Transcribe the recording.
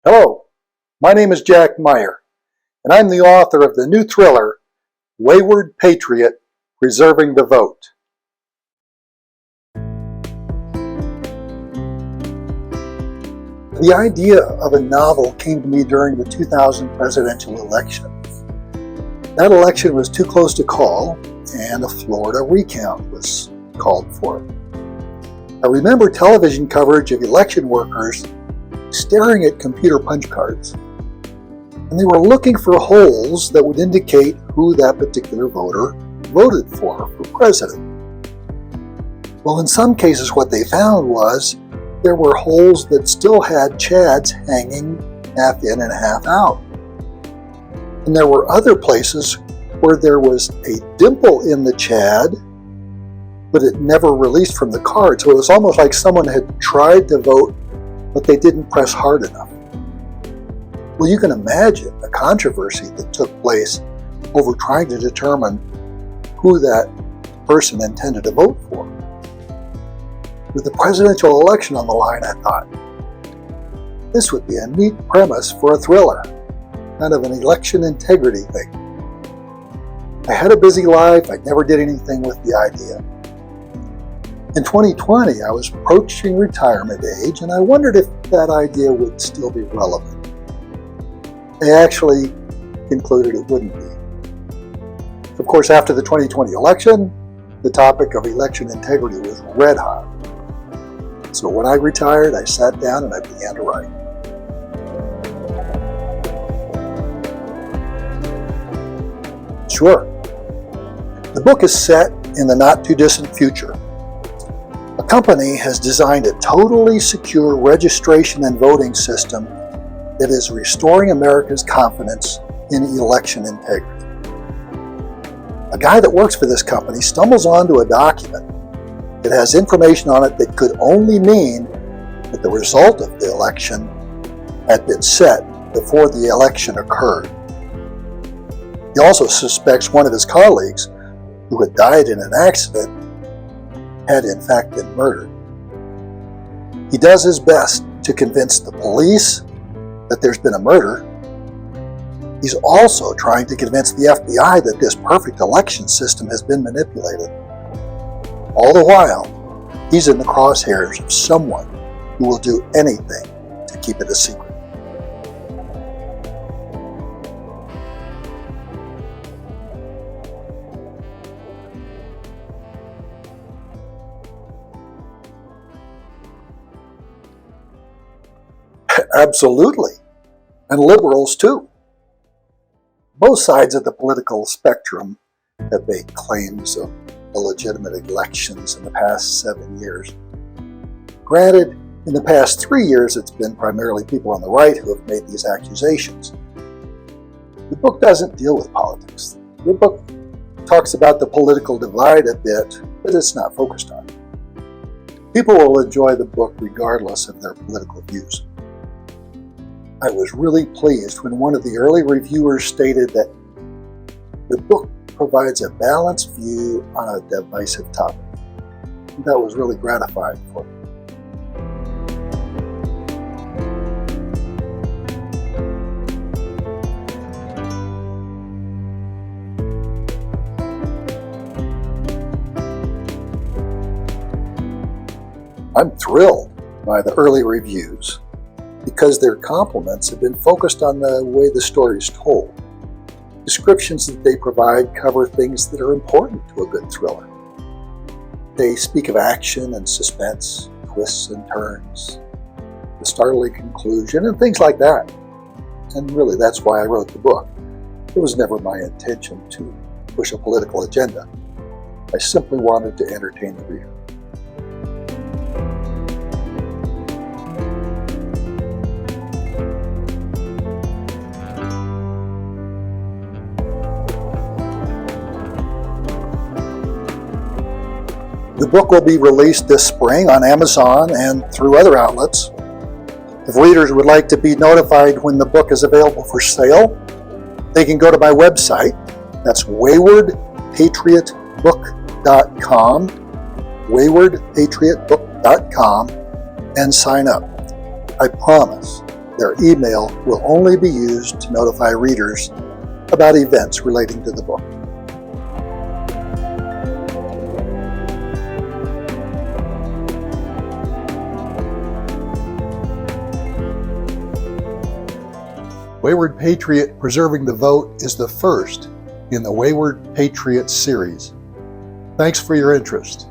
Hello, my name is Jack Meyer, and I'm the author of the new thriller, Wayward Patriot, Preserving the Vote. The idea of a novel came to me during the 2000 presidential election. That election was too close to call, and a Florida recount was called for. I remember television coverage of election workers staring at computer punch cards, and they were looking for holes that would indicate who that particular voter voted for president. Well, in some cases what they found was there were holes that still had chads hanging half in and half out. And there were other places where there was a dimple in the chad, but it never released from the card. So it was almost like someone had tried to vote, but they didn't press hard enough. Well, you can imagine the controversy that took place over trying to determine who that person intended to vote for. With the presidential election on the line, I thought, this would be a neat premise for a thriller, kind of an election integrity thing. I had a busy life, I never did anything with the idea. In 2020, I was approaching retirement age, and I wondered if that idea would still be relevant. I actually concluded it wouldn't be. Of course, after the 2020 election, the topic of election integrity was red hot. So when I retired, I sat down and I began to write. Sure. The book is set in the not-too-distant future. A company has designed a totally secure registration and voting system that is restoring America's confidence in election integrity. A guy that works for this company stumbles onto a document that has information on it that could only mean that the result of the election had been set before the election occurred. He also suspects one of his colleagues, who had died in an accident, had in fact been murdered. He does his best to convince the police that there's been a murder. He's also trying to convince the FBI that this perfect election system has been manipulated. All the while, he's in the crosshairs of someone who will do anything to keep it a secret. Absolutely, and liberals too. Both sides of the political spectrum have made claims of illegitimate elections in the past 7 years. Granted, in the past 3 years, it's been primarily people on the right who have made these accusations. The book doesn't deal with politics. The book talks about the political divide a bit, but it's not focused on it. People will enjoy the book regardless of their political views. I was really pleased when one of the early reviewers stated that the book provides a balanced view on a divisive topic. That was really gratifying for me. I'm thrilled by the early reviews because their compliments have been focused on the way the story is told. Descriptions that they provide cover things that are important to a good thriller. They speak of action and suspense, twists and turns, the startling conclusion, and things like that. And really, that's why I wrote the book. It was never my intention to push a political agenda. I simply wanted to entertain the reader. The book will be released this spring on Amazon and through other outlets. If readers would like to be notified when the book is available for sale, they can go to my website. That's waywardpatriotbook.com, waywardpatriotbook.com, and sign up. I promise Their email will only be used to notify readers about events relating to the book. Wayward Patriot Preserving the Vote is the first in the Wayward Patriot series. Thanks for your interest.